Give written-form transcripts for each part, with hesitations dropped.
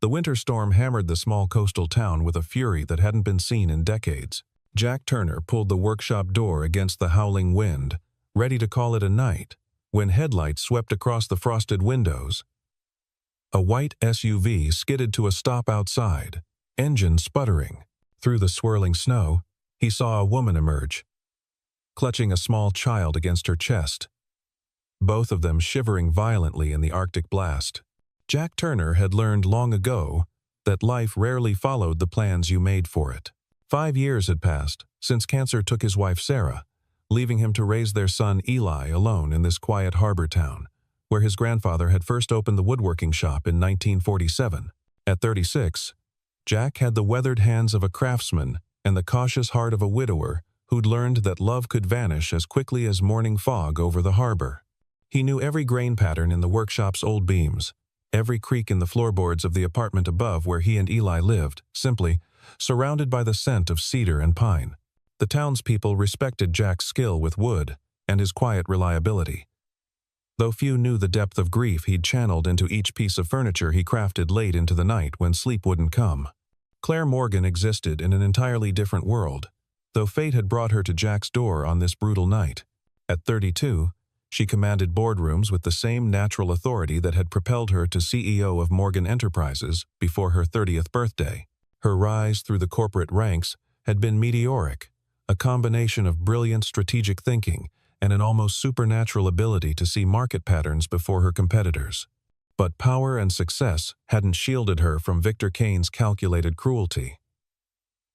The winter storm hammered the small coastal town with a fury that hadn't been seen in decades. Jack Turner pulled the workshop door against the howling wind, ready to call it a night, when headlights swept across the frosted windows. A white SUV skidded to a stop outside, engine sputtering. Through the swirling snow, he saw a woman emerge, clutching a small child against her chest, both of them shivering violently in the Arctic blast. Jack Turner had learned long ago that life rarely followed the plans you made for it. 5 years had passed since cancer took his wife Sarah, leaving him to raise their son Eli alone in this quiet harbor town, where his grandfather had first opened the woodworking shop in 1947. At 36, Jack had the weathered hands of a craftsman and the cautious heart of a widower who'd learned that love could vanish as quickly as morning fog over the harbor. He knew every grain pattern in the workshop's old beams, every creak in the floorboards of the apartment above where he and Eli lived, simply surrounded by the scent of cedar and pine. The townspeople respected Jack's skill with wood and his quiet reliability, though few knew the depth of grief he'd channeled into each piece of furniture he crafted late into the night when sleep wouldn't come. Claire Morgan existed in an entirely different world, though fate had brought her to Jack's door on this brutal night. At 32, she commanded boardrooms with the same natural authority that had propelled her to CEO of Morgan Enterprises before her 30th birthday. Her rise through the corporate ranks had been meteoric, a combination of brilliant strategic thinking and an almost supernatural ability to see market patterns before her competitors. But power and success hadn't shielded her from Victor Kane's calculated cruelty.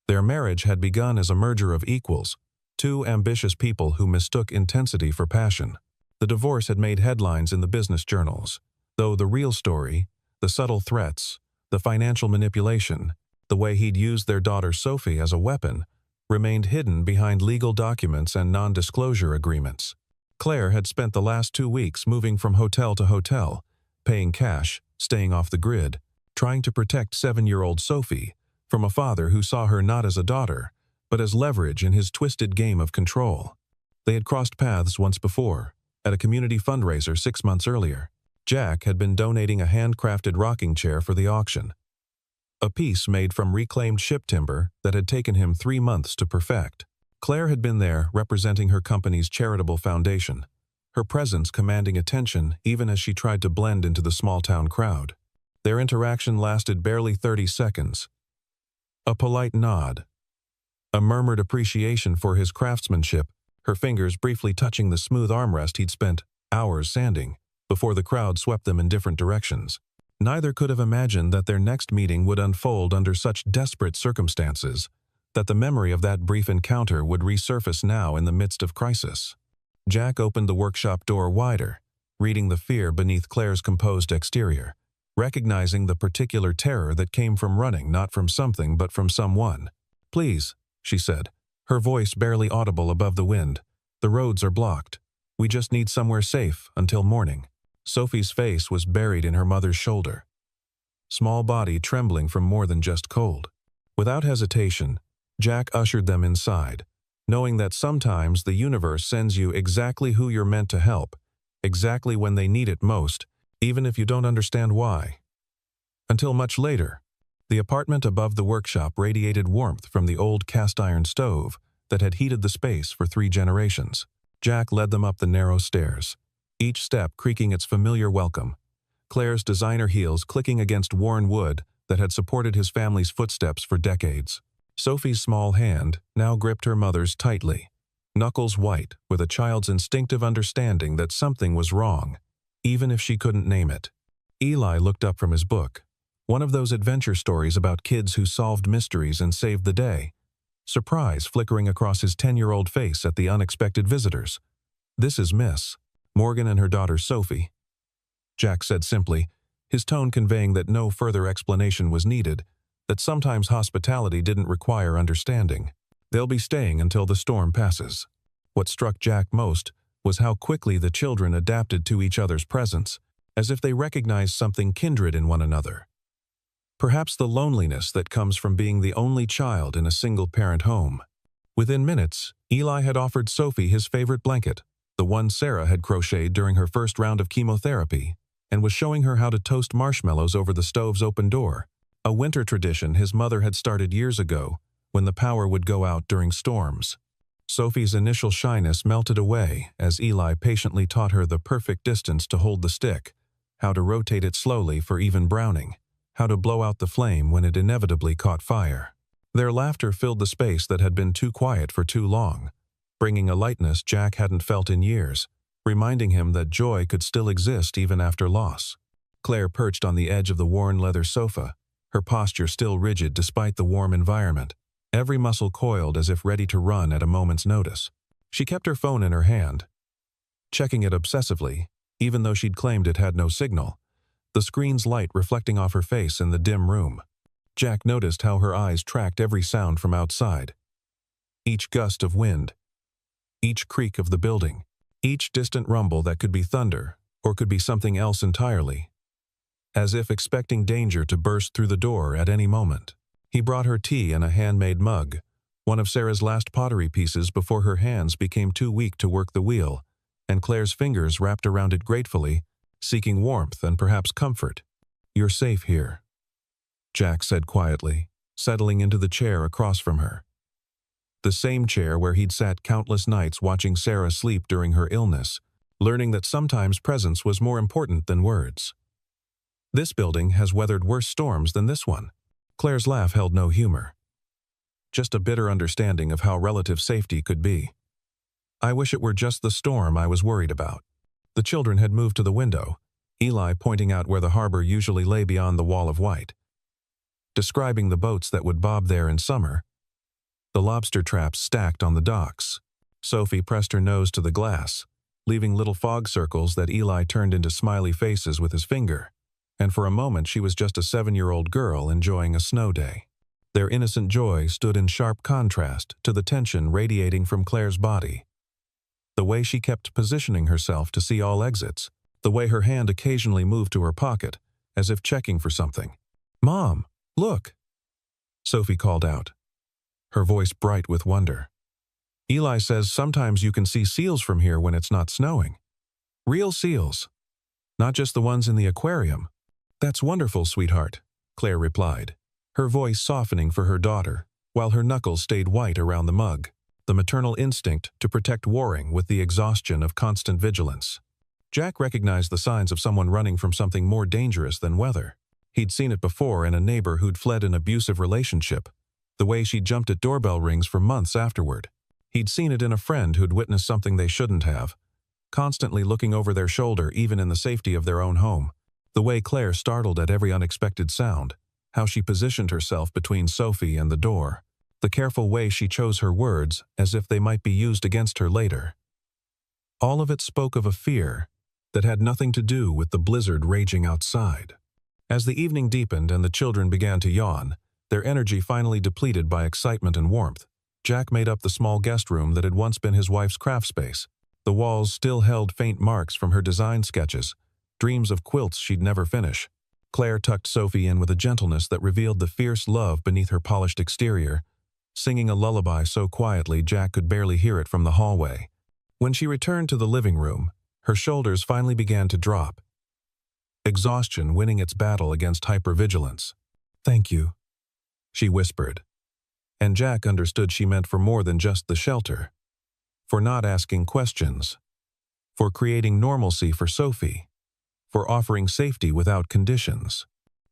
Their marriage had begun as a merger of equals, two ambitious people who mistook intensity for passion. The divorce had made headlines in the business journals, though the real story, the subtle threats, the financial manipulation, the way he'd used their daughter Sophie as a weapon, remained hidden behind legal documents and non-disclosure agreements. Claire had spent the last 2 weeks moving from hotel to hotel, paying cash, staying off the grid, trying to protect 7-year-old Sophie from a father who saw her not as a daughter, but as leverage in his twisted game of control. They had crossed paths once before, at a community fundraiser 6 months earlier. Jack had been donating a handcrafted rocking chair for the auction, a piece made from reclaimed ship timber that had taken him 3 months to perfect. Claire had been there representing her company's charitable foundation, her presence commanding attention even as she tried to blend into the small-town crowd. Their interaction lasted barely 30 seconds. A polite nod, a murmured appreciation for his craftsmanship, her fingers briefly touching the smooth armrest he'd spent hours sanding, before the crowd swept them in different directions. Neither could have imagined that their next meeting would unfold under such desperate circumstances, that the memory of that brief encounter would resurface now in the midst of crisis. Jack opened the workshop door wider, reading the fear beneath Claire's composed exterior, recognizing the particular terror that came from running not from something but from someone. "Please," she said, her voice barely audible above the wind. "The roads are blocked. We just need somewhere safe until morning." Sophie's face was buried in her mother's shoulder, small body trembling from more than just cold. Without hesitation, Jack ushered them inside, knowing that sometimes the universe sends you exactly who you're meant to help, exactly when they need it most, even if you don't understand why. Until much later, the apartment above the workshop radiated warmth from the old cast-iron stove that had heated the space for 3 generations. Jack led them up the narrow stairs, each step creaking its familiar welcome, Claire's designer heels clicking against worn wood that had supported his family's footsteps for decades. Sophie's small hand now gripped her mother's tightly, knuckles white with a child's instinctive understanding that something was wrong, even if she couldn't name it. Eli looked up from his book, one of those adventure stories about kids who solved mysteries and saved the day, surprise flickering across his 10-year-old face at the unexpected visitors. "This is Miss Morgan and her daughter Sophie," Jack said simply, his tone conveying that no further explanation was needed, that sometimes hospitality didn't require understanding. "They'll be staying until the storm passes." What struck Jack most was how quickly the children adapted to each other's presence, as if they recognized something kindred in one another. Perhaps the loneliness that comes from being the only child in a single-parent home. Within minutes, Eli had offered Sophie his favorite blanket, the one Sarah had crocheted during her first round of chemotherapy, and was showing her how to toast marshmallows over the stove's open door, a winter tradition his mother had started years ago when the power would go out during storms. Sophie's initial shyness melted away as Eli patiently taught her the perfect distance to hold the stick, how to rotate it slowly for even browning, how to blow out the flame when it inevitably caught fire. Their laughter filled the space that had been too quiet for too long, bringing a lightness Jack hadn't felt in years, reminding him that joy could still exist even after loss. Claire perched on the edge of the worn leather sofa, her posture still rigid despite the warm environment, every muscle coiled as if ready to run at a moment's notice. She kept her phone in her hand, checking it obsessively, even though she'd claimed it had no signal, the screen's light reflecting off her face in the dim room. Jack noticed how her eyes tracked every sound from outside. Each gust of wind, each creak of the building, each distant rumble that could be thunder or could be something else entirely, as if expecting danger to burst through the door at any moment. He brought her tea in a handmade mug, one of Sarah's last pottery pieces before her hands became too weak to work the wheel, and Claire's fingers wrapped around it gratefully, seeking warmth and perhaps comfort. "You're safe here," Jack said quietly, settling into the chair across from her. The same chair where he'd sat countless nights watching Sarah sleep during her illness, learning that sometimes presence was more important than words. "This building has weathered worse storms than this one." Claire's laugh held no humor, just a bitter understanding of how relative safety could be. "I wish it were just the storm I was worried about." The children had moved to the window, Eli pointing out where the harbor usually lay beyond the wall of white, describing the boats that would bob there in summer, the lobster traps stacked on the docks. Sophie pressed her nose to the glass, leaving little fog circles that Eli turned into smiley faces with his finger, and for a moment she was just a 7-year-old girl enjoying a snow day. Their innocent joy stood in sharp contrast to the tension radiating from Claire's body. The way she kept positioning herself to see all exits, the way her hand occasionally moved to her pocket, as if checking for something. "Mom, look!" Sophie called out, her voice bright with wonder. "Eli says sometimes you can see seals from here when it's not snowing. Real seals, not just the ones in the aquarium." "That's wonderful, sweetheart," Claire replied, her voice softening for her daughter, while her knuckles stayed white around the mug, the maternal instinct to protect warring with the exhaustion of constant vigilance. Jack recognized the signs of someone running from something more dangerous than weather. He'd seen it before in a neighbor who'd fled an abusive relationship, the way she jumped at doorbell rings for months afterward. He'd seen it in a friend who'd witnessed something they shouldn't have, constantly looking over their shoulder even in the safety of their own home. The way Claire startled at every unexpected sound, how she positioned herself between Sophie and the door, the careful way she chose her words as if they might be used against her later. All of it spoke of a fear that had nothing to do with the blizzard raging outside. As the evening deepened and the children began to yawn, their energy finally depleted by excitement and warmth, Jack made up the small guest room that had once been his wife's craft space. The walls still held faint marks from her design sketches, dreams of quilts she'd never finish. Claire tucked Sophie in with a gentleness that revealed the fierce love beneath her polished exterior, singing a lullaby so quietly Jack could barely hear it from the hallway. When she returned to the living room, her shoulders finally began to drop, exhaustion winning its battle against hypervigilance. "Thank you," she whispered, and Jack understood she meant for more than just the shelter, for not asking questions, for creating normalcy for Sophie, for offering safety without conditions.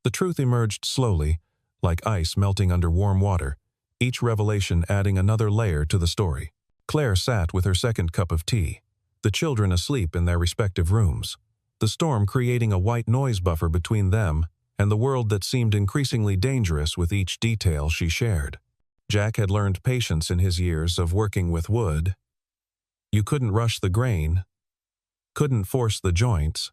The truth emerged slowly, like ice melting under warm water, each revelation adding another layer to the story. Claire sat with her second cup of tea, the children asleep in their respective rooms, the storm creating a white noise buffer between them and the world that seemed increasingly dangerous with each detail she shared. Jack had learned patience in his years of working with wood. You couldn't rush the grain, couldn't force the joints,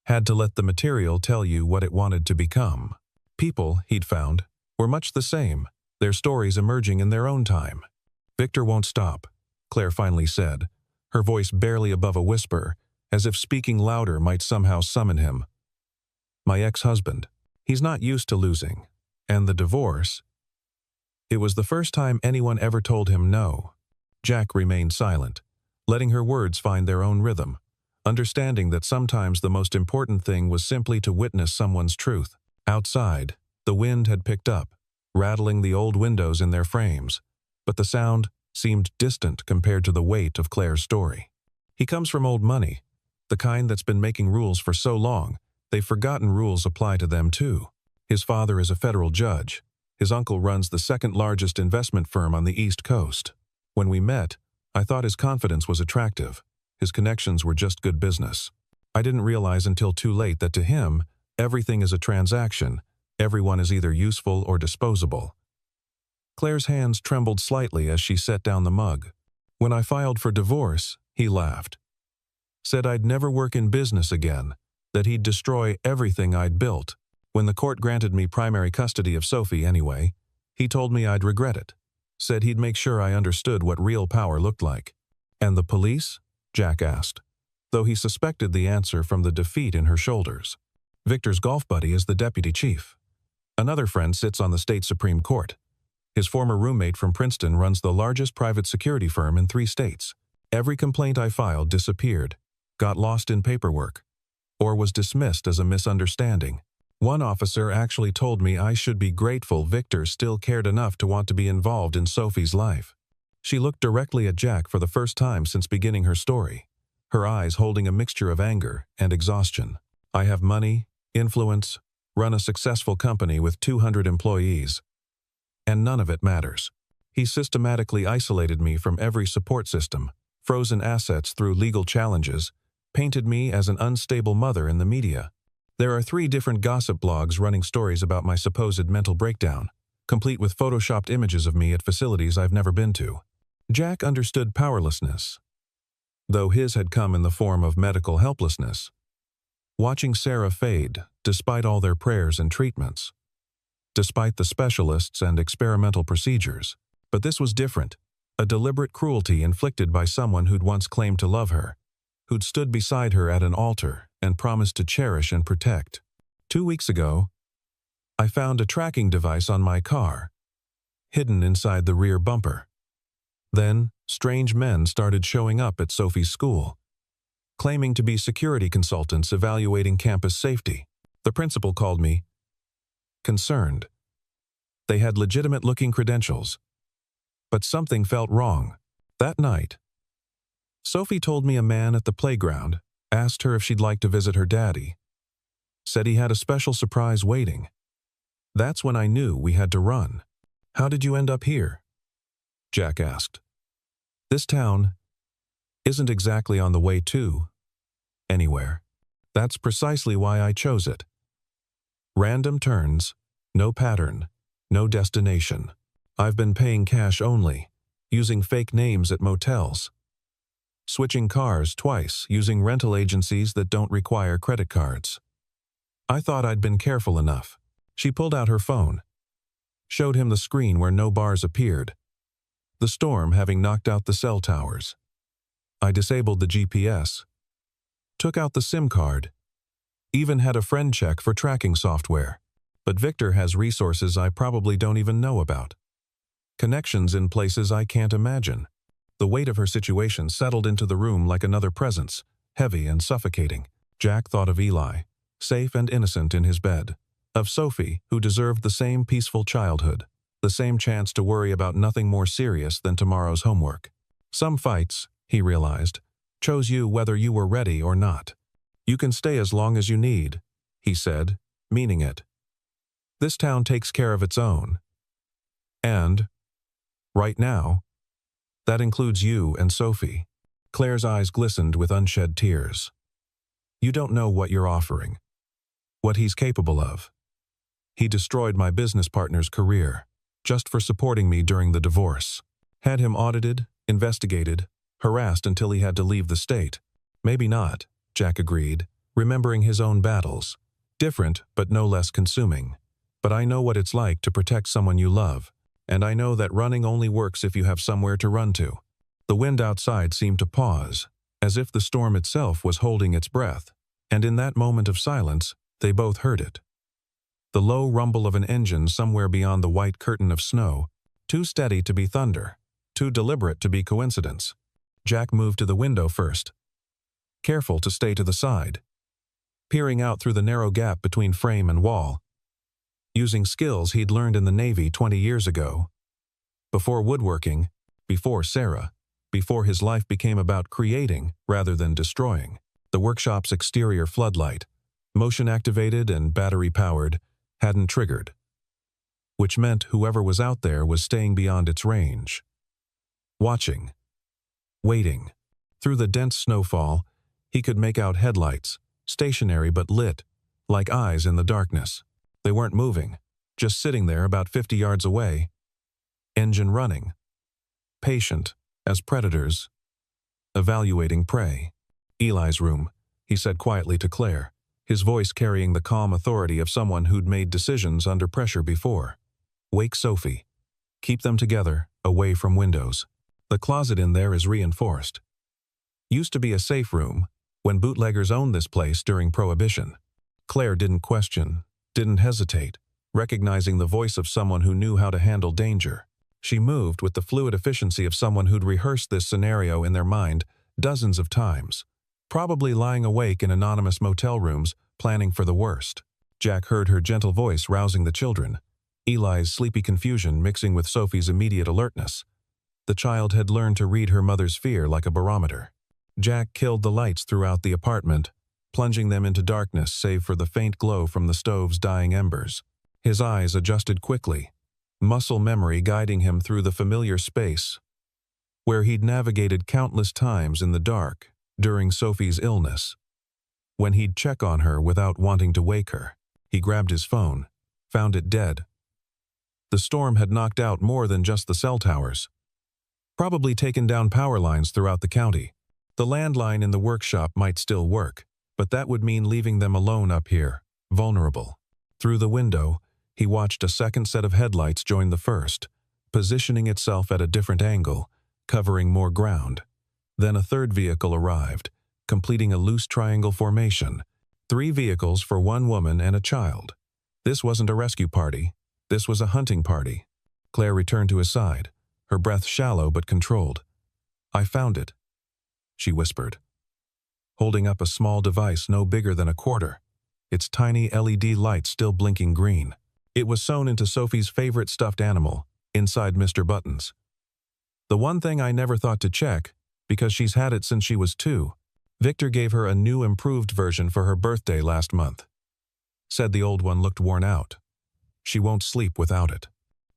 had to let the material tell you what it wanted to become. People, he'd found, were much the same, their stories emerging in their own time. "Victor won't stop," Claire finally said, her voice barely above a whisper, as if speaking louder might somehow summon him. "My ex-husband. He's not used to losing. And the divorce." It was the first time anyone ever told him no. Jack remained silent, letting her words find their own rhythm, understanding that sometimes the most important thing was simply to witness someone's truth. Outside, The wind had picked up, rattling the old windows in their frames, but the sound seemed distant compared to the weight of Claire's story. He comes from old money, the kind that's been making rules for so long, they've forgotten rules apply to them too. His father is a federal judge. His uncle runs the second largest investment firm on the East Coast. When we met, I thought his confidence was attractive. His connections were just good business. I didn't realize until too late that to him, everything is a transaction. Everyone is either useful or disposable. Claire's hands trembled slightly as she set down the mug. When I filed for divorce, he laughed. Said I'd never work in business again, that he'd destroy everything I'd built. When the court granted me primary custody of Sophie anyway, he told me I'd regret it. Said he'd make sure I understood what real power looked like. And the police? Jack asked, though he suspected the answer from the defeat in her shoulders. Victor's golf buddy is the deputy chief. Another friend sits on the state Supreme Court. His former roommate from Princeton runs the largest private security firm in 3 states. Every complaint I filed disappeared, got lost in paperwork, or was dismissed as a misunderstanding. One officer actually told me I should be grateful Victor still cared enough to want to be involved in Sophie's life. She looked directly at Jack for the first time since beginning her story, her eyes holding a mixture of anger and exhaustion. I have money, influence, run a successful company with 200 employees, and none of it matters. He systematically isolated me from every support system, frozen assets through legal challenges, painted me as an unstable mother in the media. There are 3 different gossip blogs running stories about my supposed mental breakdown, complete with photoshopped images of me at facilities I've never been to. Jack understood powerlessness, though his had come in the form of medical helplessness. Watching Sarah fade, despite all their prayers and treatments, despite the specialists and experimental procedures. But this was different, a deliberate cruelty inflicted by someone who'd once claimed to love her, who'd stood beside her at an altar and promised to cherish and protect. 2 weeks ago, I found a tracking device on my car, hidden inside the rear bumper. Then, strange men started showing up at Sophie's school, claiming to be security consultants evaluating campus safety. The principal called me concerned. They had legitimate-looking credentials, but something felt wrong. That night, Sophie told me a man at the playground asked her if she'd like to visit her daddy. Said he had a special surprise waiting. That's when I knew we had to run. How did you end up here? Jack asked. This town isn't exactly on the way to anywhere. That's precisely why I chose it. Random turns, no pattern, no destination. I've been paying cash only, using fake names at motels, switching cars twice, using rental agencies that don't require credit cards. I thought I'd been careful enough. She pulled out her phone, showed him the screen where no bars appeared, the storm having knocked out the cell towers. I disabled the GPS, took out the SIM card, even had a friend check for tracking software. But Victor has resources I probably don't even know about. Connections in places I can't imagine. The weight of her situation settled into the room like another presence, heavy and suffocating. Jack thought of Eli, safe and innocent in his bed. Of Sophie, who deserved the same peaceful childhood, the same chance to worry about nothing more serious than tomorrow's homework. Some fights, he realized, chose you whether you were ready or not. You can stay as long as you need, he said, meaning it. This town takes care of its own. And, right now, that includes you and Sophie. Claire's eyes glistened with unshed tears. You don't know what you're offering, what he's capable of. He destroyed my business partner's career, just for supporting me during the divorce. Had him audited, investigated, harassed until he had to leave the state. Maybe not, Jack agreed, remembering his own battles. Different, but no less consuming. But I know what it's like to protect someone you love, and I know that running only works if you have somewhere to run to. The wind outside seemed to pause, as if the storm itself was holding its breath, and in that moment of silence, they both heard it. The low rumble of an engine somewhere beyond the white curtain of snow, too steady to be thunder, too deliberate to be coincidence. Jack moved to the window first, careful to stay to the side. Peering out through the narrow gap between frame and wall, using skills he'd learned in the Navy 20 years ago. Before woodworking, before Sarah, before his life became about creating rather than destroying, the workshop's exterior floodlight, motion-activated and battery-powered, hadn't triggered, which meant whoever was out there was staying beyond its range. Watching. Waiting. Through the dense snowfall, he could make out headlights, stationary but lit, like eyes in the darkness. They weren't moving, just sitting there about 50 yards away. Engine running. Patient, as predators. Evaluating prey. Eli's room, he said quietly to Claire, his voice carrying the calm authority of someone who'd made decisions under pressure before. Wake Sophie. Keep them together, away from windows. The closet in there is reinforced. Used to be a safe room, when bootleggers owned this place during Prohibition. Claire didn't question, didn't hesitate, recognizing the voice of someone who knew how to handle danger. She moved with the fluid efficiency of someone who'd rehearsed this scenario in their mind dozens of times, probably lying awake in anonymous motel rooms, planning for the worst. Jack heard her gentle voice rousing the children, Eli's sleepy confusion mixing with Sophie's immediate alertness. The child had learned to read her mother's fear like a barometer. Jack killed the lights throughout the apartment, plunging them into darkness save for the faint glow from the stove's dying embers. His eyes adjusted quickly, muscle memory guiding him through the familiar space where he'd navigated countless times in the dark during Sophie's illness. When he'd check on her without wanting to wake her, he grabbed his phone, found it dead. The storm had knocked out more than just the cell towers, probably taken down power lines throughout the county. The landline in the workshop might still work, but that would mean leaving them alone up here, vulnerable. Through the window, he watched a second set of headlights join the first, positioning itself at a different angle, covering more ground. Then a third vehicle arrived, completing a loose triangle formation. 3 vehicles for 1 woman and a child. This wasn't a rescue party. This was a hunting party. Claire returned to his side, her breath shallow but controlled. "I found it," she whispered, holding up a small device no bigger than a quarter, its tiny LED light still blinking green. It was sewn into Sophie's favorite stuffed animal, inside Mr. Button's. "The one thing I never thought to check, because she's had it since she was 2. Victor gave her a new improved version for her birthday last month. Said the old one looked worn out. She won't sleep without it."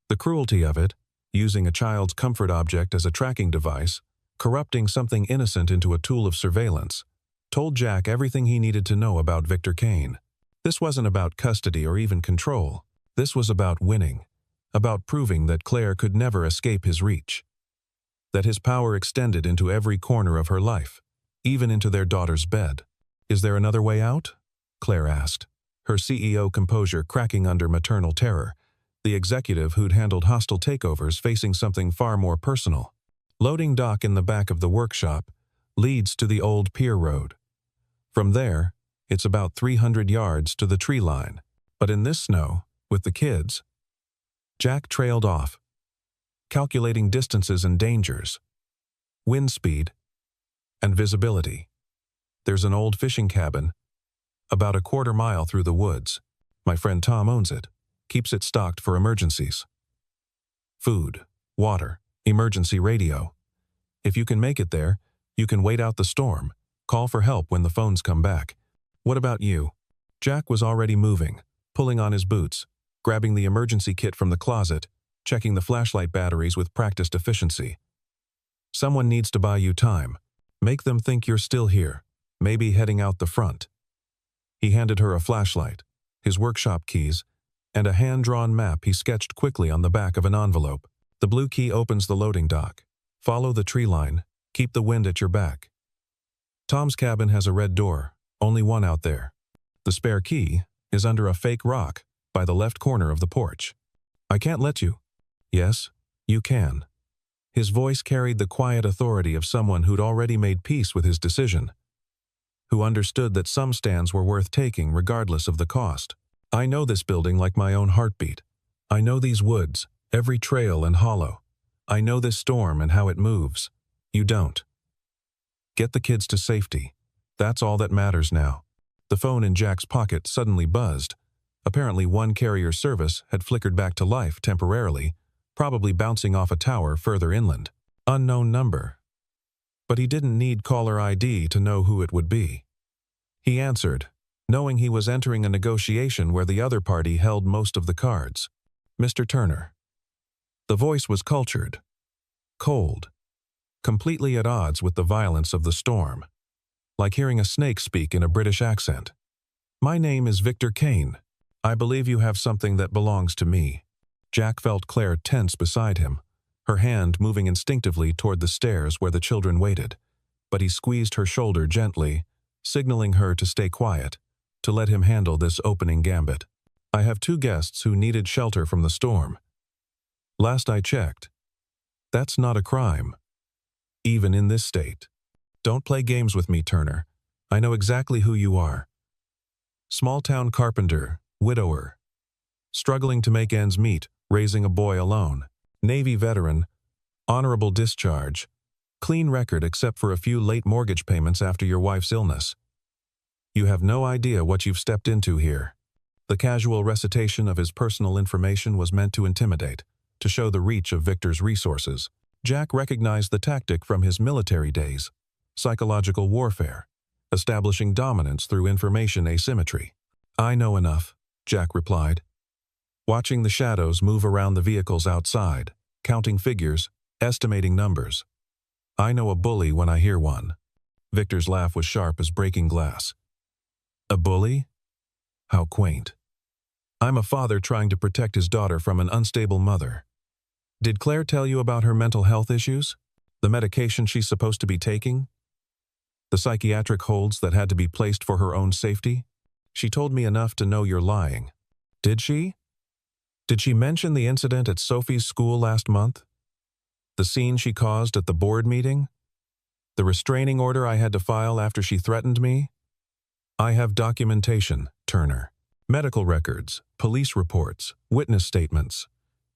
The cruelty of it, using a child's comfort object as a tracking device, corrupting something innocent into a tool of surveillance, told Jack everything he needed to know about Victor Kane. This wasn't about custody or even control. This was about winning, about proving that Claire could never escape his reach, that his power extended into every corner of her life, even into their daughter's bed. "Is there another way out?" Claire asked, her CEO composure cracking under maternal terror, the executive who'd handled hostile takeovers facing something far more personal. Loading dock in the back of the workshop leads to the old pier road. From there, it's about 300 yards to the tree line. But in this snow, with the kids, Jack trailed off, calculating distances and dangers, wind speed, and visibility. "There's an old fishing cabin, about a quarter mile through the woods. My friend Tom owns it, keeps it stocked for emergencies. Food, water, emergency radio. If you can make it there, you can wait out the storm, call for help when the phones come back. What about you?" Jack was already moving, pulling on his boots, grabbing the emergency kit from the closet, checking the flashlight batteries with practiced efficiency. "Someone needs to buy you time. Make them think you're still here, maybe heading out the front." He handed her a flashlight, his workshop keys, and a hand-drawn map he sketched quickly on the back of an envelope. "The blue key opens the loading dock. Follow the tree line. Keep the wind at your back. Tom's cabin has a red door, only one out there. The spare key is under a fake rock by the left corner of the porch. I can't let you." "Yes, you can." His voice carried the quiet authority of someone who'd already made peace with his decision, who understood that some stands were worth taking regardless of the cost. "I know this building like my own heartbeat. I know these woods, every trail and hollow. I know this storm and how it moves. You don't. Get the kids to safety. That's all that matters now." The phone in Jack's pocket suddenly buzzed, Apparently one carrier service had flickered back to life temporarily, probably bouncing off a tower further inland. Unknown number. But he didn't need caller ID to know who it would be. He answered, knowing he was entering a negotiation where the other party held most of the cards. Mr. Turner. The voice was cultured, cold, completely at odds with the violence of the storm, like hearing a snake speak in a British accent. My name is Victor Kane. I believe you have something that belongs to me. Jack felt Claire tense beside him, her hand moving instinctively toward the stairs where the children waited, but he squeezed her shoulder gently, signaling her to stay quiet, to let him handle this opening gambit. I have 2 guests who needed shelter from the storm. Last I checked. That's not a crime. Even in this state. Don't play games with me, Turner. I know exactly who you are. Small-town carpenter, widower. Struggling to make ends meet, raising a boy alone. Navy veteran, honorable discharge. Clean record except for a few late mortgage payments after your wife's illness. You have no idea what you've stepped into here. The casual recitation of his personal information was meant to intimidate, to show the reach of Victor's resources. Jack recognized the tactic from his military days. Psychological warfare, establishing dominance through information asymmetry. I know enough, Jack replied, watching the shadows move around the vehicles outside, counting figures, estimating numbers. I know a bully when I hear one. Victor's laugh was sharp as breaking glass. A bully? How quaint. I'm a father trying to protect his daughter from an unstable mother. Did Claire tell you about her mental health issues? The medication she's supposed to be taking? The psychiatric holds that had to be placed for her own safety? She told me enough to know you're lying. Did she? Did she mention the incident at Sophie's school last month? The scene she caused at the board meeting? The restraining order I had to file after she threatened me? I have documentation, Turner. Medical records, police reports, witness statements.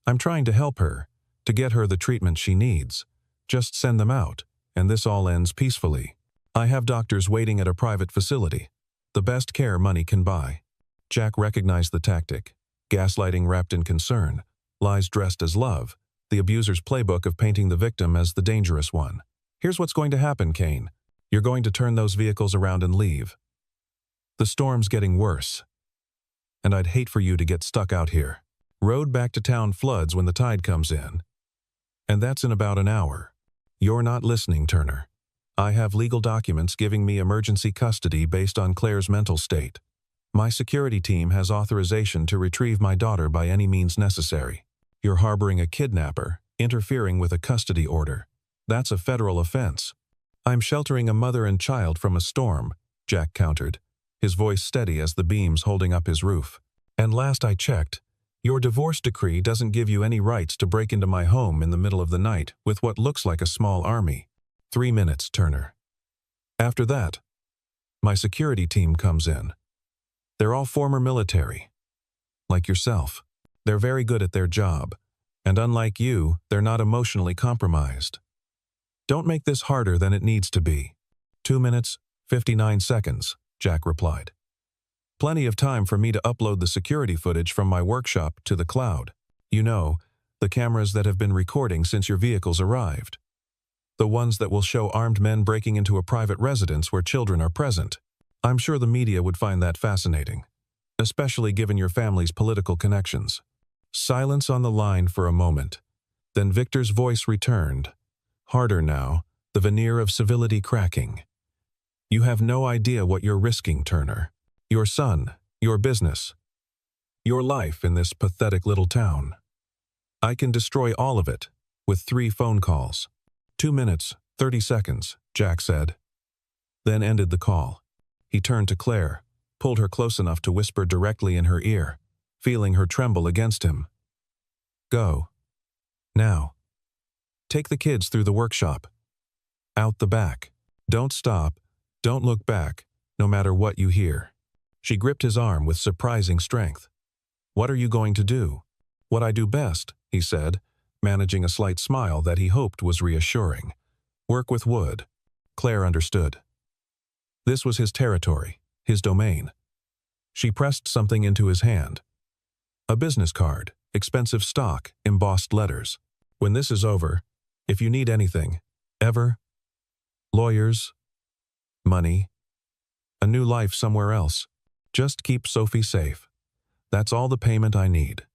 I'm trying to help her, to get her the treatment she needs. Just send them out, and this all ends peacefully. I have doctors waiting at a private facility. The best care money can buy. Jack recognized the tactic. Gaslighting wrapped in concern, lies dressed as love, the abuser's playbook of painting the victim as the dangerous one. Here's what's going to happen, Kane. You're going to turn those vehicles around and leave. The storm's getting worse, and I'd hate for you to get stuck out here. Road back to town floods when the tide comes in, and that's in about an hour. You're not listening, Turner. I have legal documents giving me emergency custody based on Claire's mental state. My security team has authorization to retrieve my daughter by any means necessary. You're harboring a kidnapper, interfering with a custody order. That's a federal offense. I'm sheltering a mother and child from a storm, Jack countered, his voice steady as the beams holding up his roof. And last I checked, your divorce decree doesn't give you any rights to break into my home in the middle of the night with what looks like a small army. 3 minutes, Turner. After that, my security team comes in. They're all former military, like yourself. They're very good at their job, and unlike you, they're not emotionally compromised. Don't make this harder than it needs to be. 2 minutes, 59 seconds, Jack replied. Plenty of time for me to upload the security footage from my workshop to the cloud. You know, the cameras that have been recording since your vehicles arrived. The ones that will show armed men breaking into a private residence where children are present. I'm sure the media would find that fascinating, especially given your family's political connections. Silence on the line for a moment. Then Victor's voice returned. Harder now, the veneer of civility cracking. You have no idea what you're risking, Turner. Your son, your business, your life in this pathetic little town. I can destroy all of it with 3 phone calls. 2 minutes, 30 seconds, Jack said. Then ended the call. He turned to Claire, pulled her close enough to whisper directly in her ear, feeling her tremble against him. Go. Now. Take the kids through the workshop. Out the back. Don't stop. Don't look back, no matter what you hear. She gripped his arm with surprising strength. What are you going to do? What I do best, he said, managing a slight smile that he hoped was reassuring. Work with wood. Claire understood. This was his territory, his domain. She pressed something into his hand. A business card, expensive stock, embossed letters. When this is over, if you need anything, ever, lawyers, money, a new life somewhere else, just keep Sophie safe. That's all the payment I need.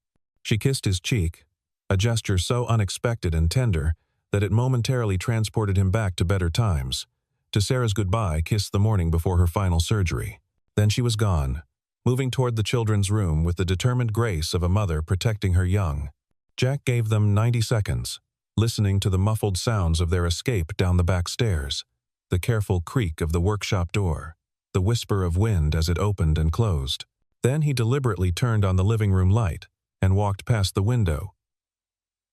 She kissed his cheek, a gesture so unexpected and tender that it momentarily transported him back to better times, to Sarah's goodbye kiss the morning before her final surgery. Then she was gone, moving toward the children's room with the determined grace of a mother protecting her young. Jack gave them 90 seconds, listening to the muffled sounds of their escape down the back stairs, the careful creak of the workshop door, the whisper of wind as it opened and closed. Then he deliberately turned on the living room light and walked past the window,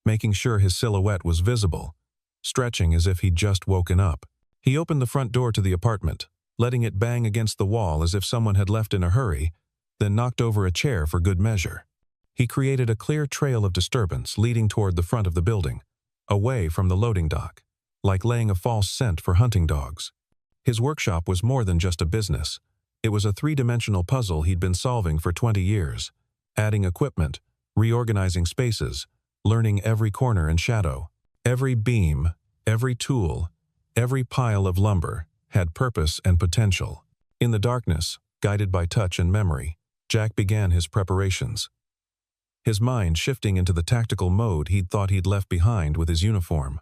making sure his silhouette was visible, stretching as if he'd just woken up. He opened the front door to the apartment, letting it bang against the wall as if someone had left in a hurry, then knocked over a chair for good measure. He created a clear trail of disturbance leading toward the front of the building, away from the loading dock, like laying a false scent for hunting dogs. His workshop was more than just a business. It was a three-dimensional puzzle he'd been solving for 20 years, adding equipment, reorganizing spaces, learning every corner and shadow. Every beam, every tool, every pile of lumber had purpose and potential. In the darkness, guided by touch and memory, Jack began his preparations. His mind shifting into the tactical mode he'd thought he'd left behind with his uniform.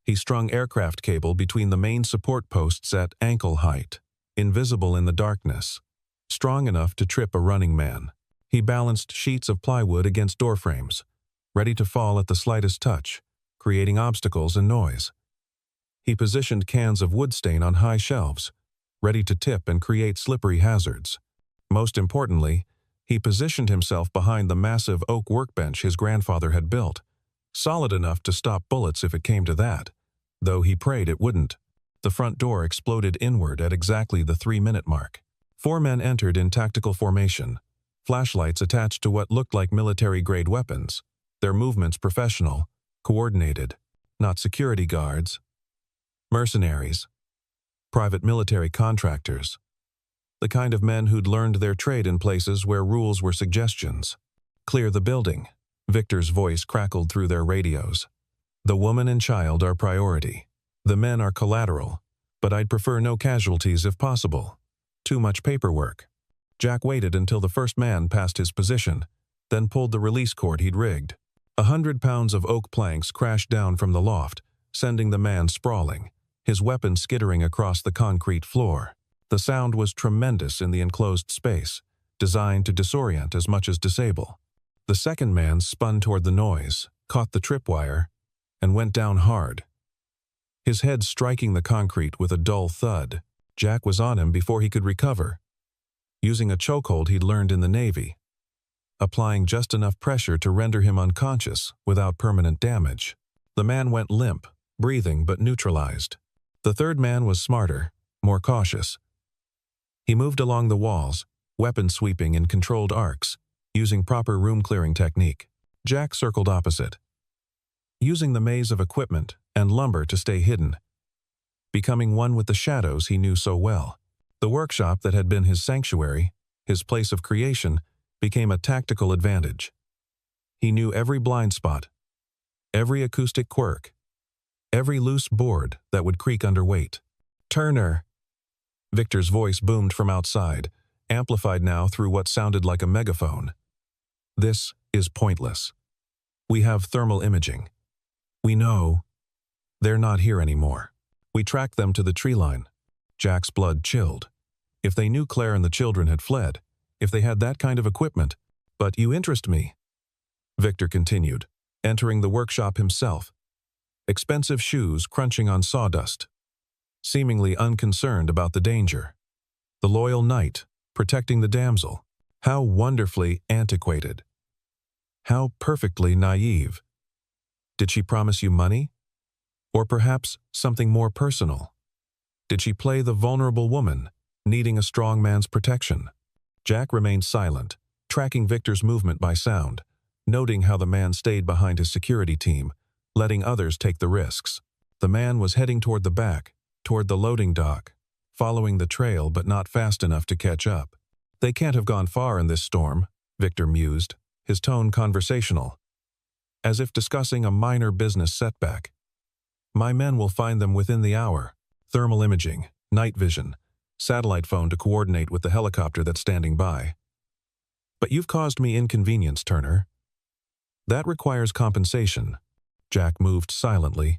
He strung aircraft cable between the main support posts at ankle height, invisible in the darkness, strong enough to trip a running man. He balanced sheets of plywood against doorframes, ready to fall at the slightest touch, creating obstacles and noise. He positioned cans of wood stain on high shelves, ready to tip and create slippery hazards. Most importantly, he positioned himself behind the massive oak workbench his grandfather had built, solid enough to stop bullets if it came to that, though he prayed it wouldn't. The front door exploded inward at exactly the 3-minute mark. 4 men entered in tactical formation, flashlights attached to what looked like military-grade weapons, their movements professional, coordinated, not security guards, mercenaries, private military contractors, the kind of men who'd learned their trade in places where rules were suggestions. "Clear the building," Victor's voice crackled through their radios. "The woman and child are priority. The men are collateral, but I'd prefer no casualties if possible. Too much paperwork." Jack waited until the first man passed his position, then pulled the release cord he'd rigged. 100 pounds of oak planks crashed down from the loft, sending the man sprawling, his weapon skittering across the concrete floor. The sound was tremendous in the enclosed space, designed to disorient as much as disable. The second man spun toward the noise, caught the tripwire, and went down hard, his head striking the concrete with a dull thud. Jack was on him before he could recover, using a chokehold he'd learned in the Navy, applying just enough pressure to render him unconscious without permanent damage. The man went limp, breathing but neutralized. The third man was smarter, more cautious. He moved along the walls, weapon sweeping in controlled arcs, using proper room-clearing technique. Jack circled opposite, using the maze of equipment and lumber to stay hidden, becoming one with the shadows he knew so well. The workshop that had been his sanctuary, his place of creation, became a tactical advantage. He knew every blind spot, every acoustic quirk, every loose board that would creak under weight. "Turner!" Victor's voice boomed from outside, amplified now through what sounded like a megaphone. "This is pointless. We have thermal imaging. We know they're not here anymore. We tracked them to the tree line." Jack's blood chilled. If they knew Claire and the children had fled, if they had that kind of equipment. "But you interest me," Victor continued, entering the workshop himself. Expensive shoes crunching on sawdust, seemingly unconcerned about the danger. The loyal knight, protecting the damsel. How wonderfully antiquated. How perfectly naive. Did she promise you money? Or perhaps something more personal? Did she play the vulnerable woman, needing a strong man's protection? Jack remained silent, tracking Victor's movement by sound, noting how the man stayed behind his security team, letting others take the risks. The man was heading toward the back, toward the loading dock, following the trail but not fast enough to catch up. They can't have gone far in this storm, Victor mused, his tone conversational, as if discussing a minor business setback. My men will find them within the hour. Thermal imaging, night vision, satellite phone to coordinate with the helicopter that's standing by. But you've caused me inconvenience, Turner. That requires compensation. Jack moved silently,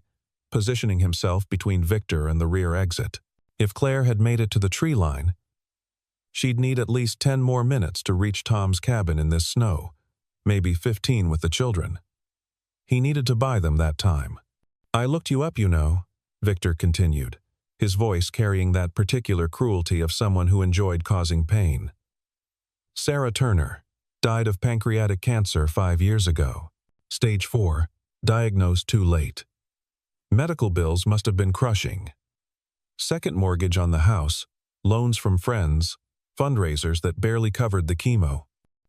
positioning himself between Victor and the rear exit. If Claire had made it to the tree line, she'd need at least 10 more minutes to reach Tom's cabin in this snow, maybe 15 with the children. He needed to buy them that time. I looked you up, you know, Victor continued, his voice carrying that particular cruelty of someone who enjoyed causing pain. Sarah Turner died of pancreatic cancer 5 years ago. Stage 4, diagnosed too late. Medical bills must have been crushing. Second mortgage on the house, loans from friends, fundraisers that barely covered the chemo.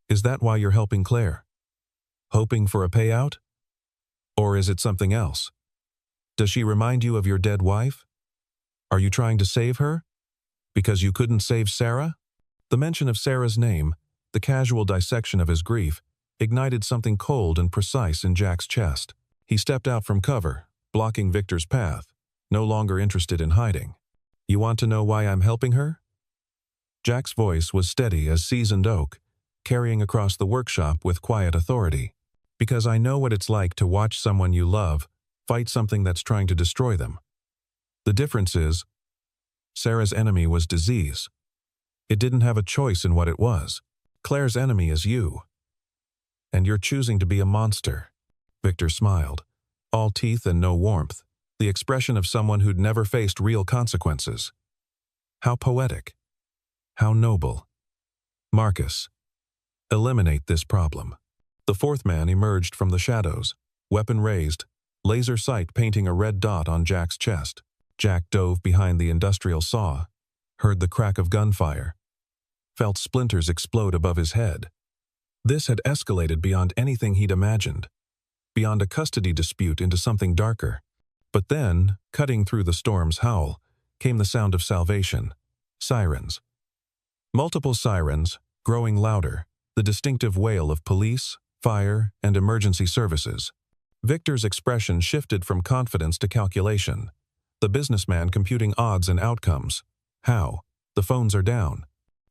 Is that why you're helping Claire? Hoping for a payout? Or is it something else? Does she remind you of your dead wife? Are you trying to save her? Because you couldn't save Sarah? The mention of Sarah's name, the casual dissection of his grief, ignited something cold and precise in Jack's chest. He stepped out from cover, blocking Victor's path, no longer interested in hiding. You want to know why I'm helping her? Jack's voice was steady as seasoned oak, carrying across the workshop with quiet authority. Because I know what it's like to watch someone you love fight something that's trying to destroy them. The difference is, Sarah's enemy was disease. It didn't have a choice in what it was. Claire's enemy is you. And you're choosing to be a monster. Victor smiled, all teeth and no warmth, the expression of someone who'd never faced real consequences. How poetic. How noble. Marcus, eliminate this problem. The fourth man emerged from the shadows, weapon raised, laser sight painting a red dot on Jack's chest. Jack dove behind the industrial saw, heard the crack of gunfire, felt splinters explode above his head. This had escalated beyond anything he'd imagined, beyond a custody dispute into something darker. But then, cutting through the storm's howl, came the sound of salvation. Sirens. Multiple sirens, growing louder, the distinctive wail of police, fire, and emergency services. Victor's expression shifted from confidence to calculation. The businessman computing odds and outcomes. How? The phones are down.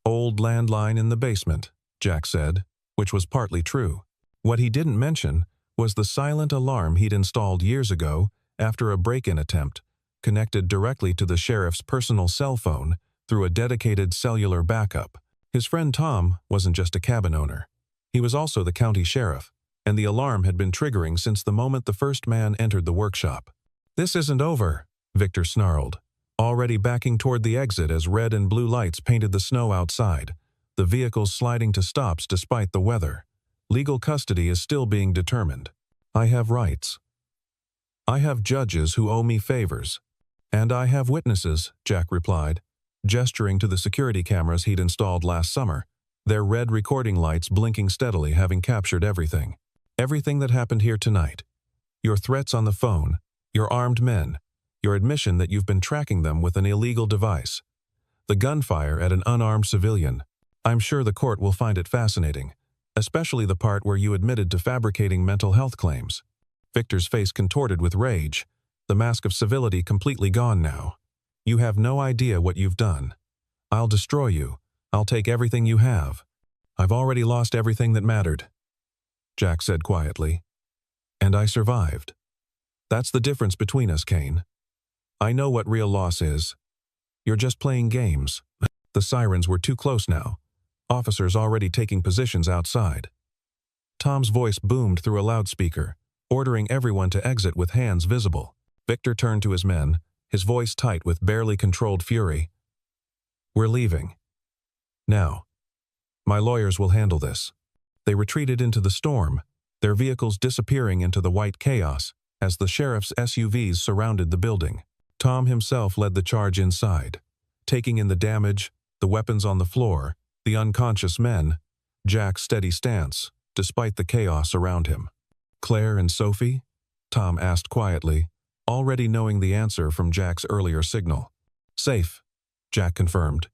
Old landline in the basement, Jack said, which was partly true. What he didn't mention was the silent alarm he'd installed years ago after a break-in attempt, connected directly to the sheriff's personal cell phone through a dedicated cellular backup. His friend Tom wasn't just a cabin owner. He was also the county sheriff, and the alarm had been triggering since the moment the first man entered the workshop. This isn't over, Victor snarled, already backing toward the exit as red and blue lights painted the snow outside, the vehicles sliding to stops despite the weather. Legal custody is still being determined. I have rights. I have judges who owe me favors. And I have witnesses, Jack replied, gesturing to the security cameras he'd installed last summer, their red recording lights blinking steadily, having captured everything. Everything that happened here tonight. Your threats on the phone, your armed men, your admission that you've been tracking them with an illegal device, the gunfire at an unarmed civilian. I'm sure the court will find it fascinating, especially the part where you admitted to fabricating mental health claims. Victor's face contorted with rage, the mask of civility completely gone now. You have no idea what you've done. I'll destroy you. I'll take everything you have. I've already lost everything that mattered, Jack said quietly. And I survived. That's the difference between us, Kane. I know what real loss is. You're just playing games. The sirens were too close now. Officers already taking positions outside. Tom's voice boomed through a loudspeaker, ordering everyone to exit with hands visible. Victor turned to his men, his voice tight with barely controlled fury. We're leaving. Now. My lawyers will handle this. They retreated into the storm, their vehicles disappearing into the white chaos as the sheriff's SUVs surrounded the building. Tom himself led the charge inside, taking in the damage, the weapons on the floor, the unconscious men, Jack's steady stance, despite the chaos around him. Claire and Sophie? Tom asked quietly, already knowing the answer from Jack's earlier signal. Safe, Jack confirmed.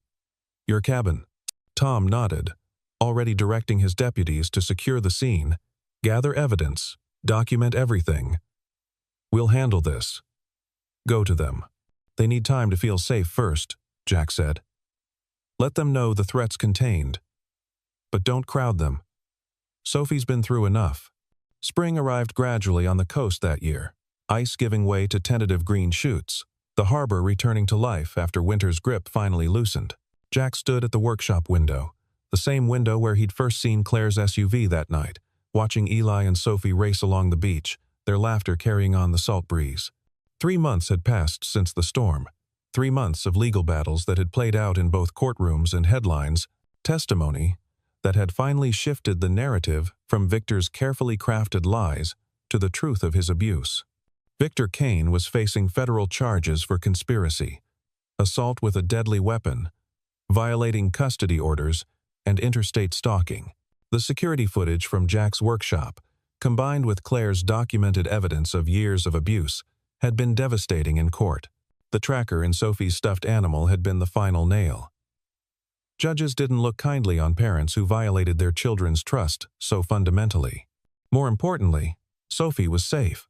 Your cabin. Tom nodded, already directing his deputies to secure the scene, gather evidence, document everything. We'll handle this. Go to them. They need time to feel safe first, Jack said. Let them know the threat's contained. But don't crowd them. Sophie's been through enough. Spring arrived gradually on the coast that year, ice giving way to tentative green shoots, the harbor returning to life after winter's grip finally loosened. Jack stood at the workshop window, the same window where he'd first seen Claire's SUV that night, watching Eli and Sophie race along the beach, their laughter carrying on the salt breeze. 3 months had passed since the storm. 3 months of legal battles that had played out in both courtrooms and headlines, testimony that had finally shifted the narrative from Victor's carefully crafted lies to the truth of his abuse. Victor Kane was facing federal charges for conspiracy, assault with a deadly weapon, violating custody orders, and interstate stalking. The security footage from Jack's workshop, combined with Claire's documented evidence of years of abuse, had been devastating in court. The tracker in Sophie's stuffed animal had been the final nail. Judges didn't look kindly on parents who violated their children's trust so fundamentally. More importantly, Sophie was safe.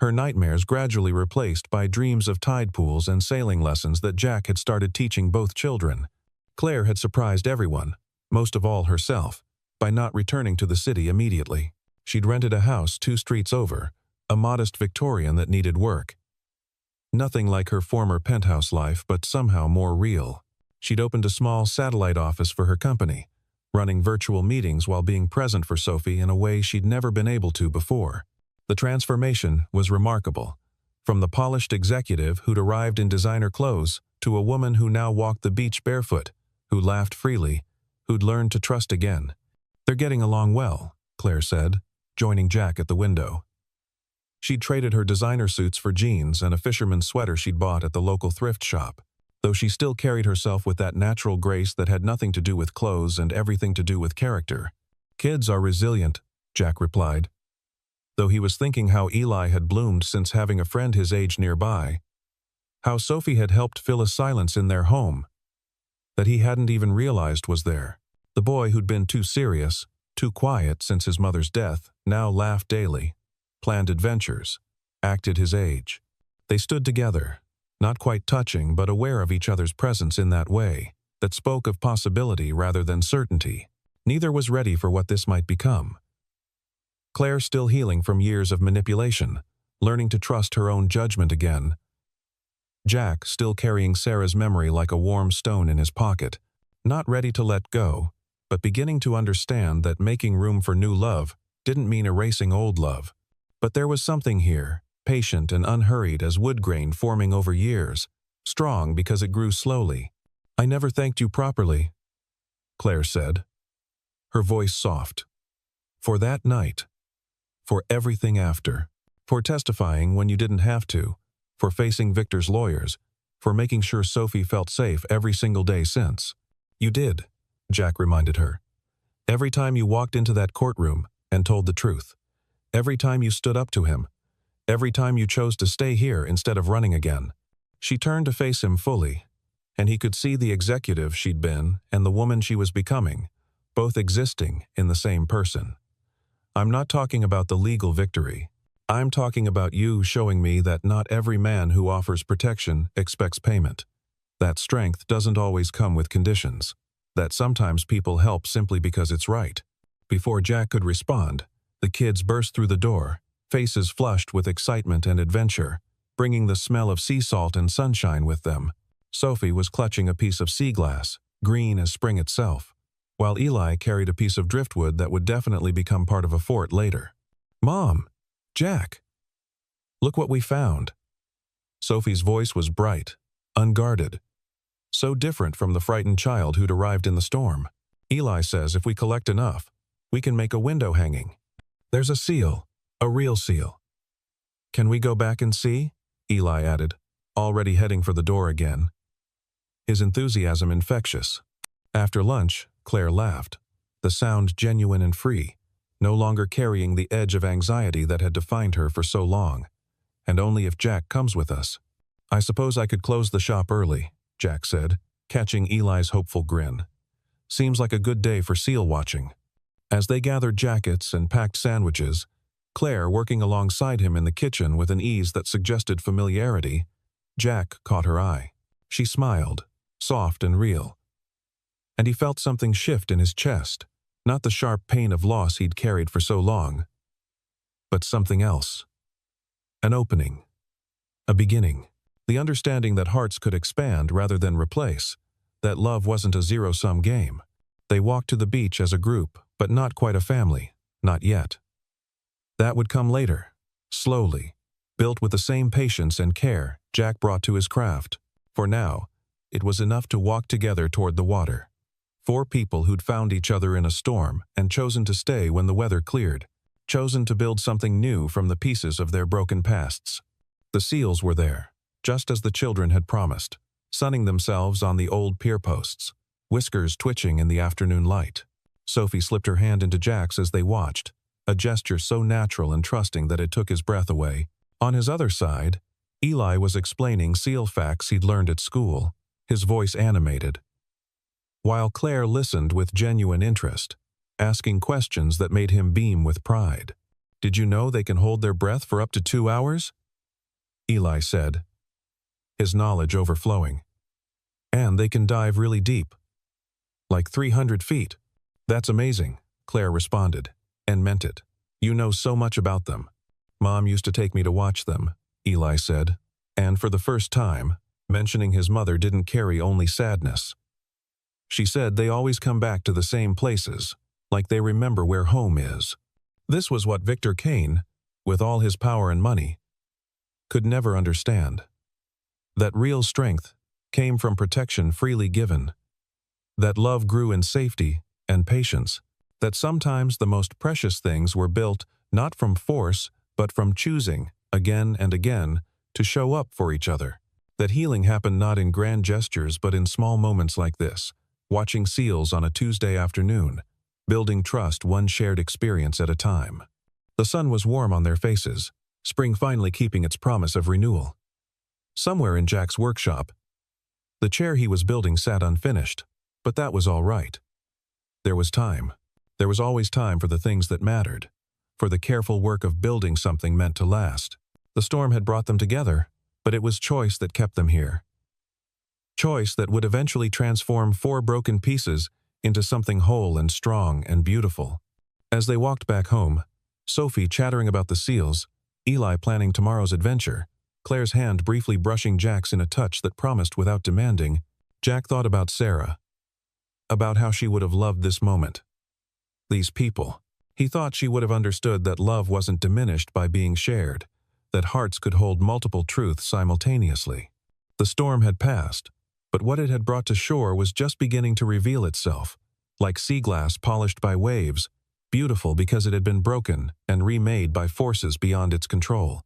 Her nightmares gradually replaced by dreams of tide pools and sailing lessons that Jack had started teaching both children. Claire had surprised everyone, most of all herself, by not returning to the city immediately. She'd rented a house 2 streets over, a modest Victorian that needed work. Nothing like her former penthouse life, but somehow more real. She'd opened a small satellite office for her company, running virtual meetings while being present for Sophie in a way she'd never been able to before. The transformation was remarkable. From the polished executive who'd arrived in designer clothes to a woman who now walked the beach barefoot, who laughed freely, who'd learned to trust again. They're getting along well, Claire said, joining Jack at the window. She'd traded her designer suits for jeans and a fisherman's sweater she'd bought at the local thrift shop, though she still carried herself with that natural grace that had nothing to do with clothes and everything to do with character. Kids are resilient, Jack replied, though he was thinking how Eli had bloomed since having a friend his age nearby, how Sophie had helped fill a silence in their home that he hadn't even realized was there. The boy who'd been too serious, too quiet since his mother's death, now laughed daily, planned adventures, acted his age. They stood together, not quite touching but aware of each other's presence in that way, that spoke of possibility rather than certainty. Neither was ready for what this might become. Claire still healing from years of manipulation, learning to trust her own judgment again. Jack still carrying Sarah's memory like a warm stone in his pocket, not ready to let go, but beginning to understand that making room for new love didn't mean erasing old love. But there was something here, patient and unhurried as wood grain forming over years, strong because it grew slowly. "I never thanked you properly," Claire said, her voice soft. "For that night. For everything after. For testifying when you didn't have to. For facing Victor's lawyers. For making sure Sophie felt safe every single day since." "You did," Jack reminded her. "Every time you walked into that courtroom and told the truth. Every time you stood up to him. Every time you chose to stay here instead of running again." She turned to face him fully, and he could see the executive she'd been and the woman she was becoming, both existing in the same person. "I'm not talking about the legal victory. I'm talking about you showing me that not every man who offers protection expects payment. That strength doesn't always come with conditions. That sometimes people help simply because it's right." Before Jack could respond, the kids burst through the door, faces flushed with excitement and adventure, bringing the smell of sea salt and sunshine with them. Sophie was clutching a piece of sea glass, green as spring itself, while Eli carried a piece of driftwood that would definitely become part of a fort later. "Mom! Jack! Look what we found." Sophie's voice was bright, unguarded, so different from the frightened child who'd arrived in the storm. "Eli says if we collect enough, we can make a window hanging. There's a seal, a real seal." "Can we go back and see?" Eli added, already heading for the door again, his enthusiasm infectious. After lunch, Claire laughed, the sound genuine and free, no longer carrying the edge of anxiety that had defined her for so long. "And only if Jack comes with us." "I suppose I could close the shop early," Jack said, catching Eli's hopeful grin. Seems like a good day for seal watching. As they gathered jackets and packed sandwiches, Claire working alongside him in the kitchen with an ease that suggested familiarity, Jack caught her eye. She smiled, soft and real. And he felt something shift in his chest, not the sharp pain of loss he'd carried for so long, but something else. An opening. A beginning. The understanding that hearts could expand rather than replace, that love wasn't a zero-sum game. They walked to the beach as a group, but not quite a family, not yet. That would come later, slowly, built with the same patience and care Jack brought to his craft. For now, it was enough to walk together toward the water. 4 people who'd found each other in a storm and chosen to stay when the weather cleared, chosen to build something new from the pieces of their broken pasts. The seals were there, just as the children had promised, sunning themselves on the old pier posts, whiskers twitching in the afternoon light. Sophie slipped her hand into Jack's as they watched, a gesture so natural and trusting that it took his breath away. On his other side, Eli was explaining seal facts he'd learned at school, his voice animated, while Claire listened with genuine interest, asking questions that made him beam with pride. "Did you know they can hold their breath for up to 2 hours?" Eli said, his knowledge overflowing. "And they can dive really deep, like 300 feet. "That's amazing," Claire responded, and meant it. "You know so much about them." "Mom used to take me to watch them," Eli said, and for the first time, mentioning his mother didn't carry only sadness. She said they always come back to the same places, like they remember where home is. This was what Victor Kane, with all his power and money, could never understand. That real strength came from protection freely given. That love grew in safety and patience. That sometimes the most precious things were built not from force, but from choosing, again and again, to show up for each other. That healing happened not in grand gestures but in small moments like this, watching seals on a Tuesday afternoon, building trust one shared experience at a time. The sun was warm on their faces, spring finally keeping its promise of renewal. Somewhere in Jack's workshop, the chair he was building sat unfinished, but that was all right. There was time. There was always time for the things that mattered, for the careful work of building something meant to last. The storm had brought them together, but it was choice that kept them here. Choice that would eventually transform 4 broken pieces into something whole and strong and beautiful. As they walked back home, Sophie chattering about the seals, Eli planning tomorrow's adventure, Claire's hand briefly brushing Jack's in a touch that promised without demanding, Jack thought about Sarah. About how she would have loved this moment. These people. He thought she would have understood that love wasn't diminished by being shared, that hearts could hold multiple truths simultaneously. The storm had passed, but what it had brought to shore was just beginning to reveal itself, like sea glass polished by waves, beautiful because it had been broken and remade by forces beyond its control.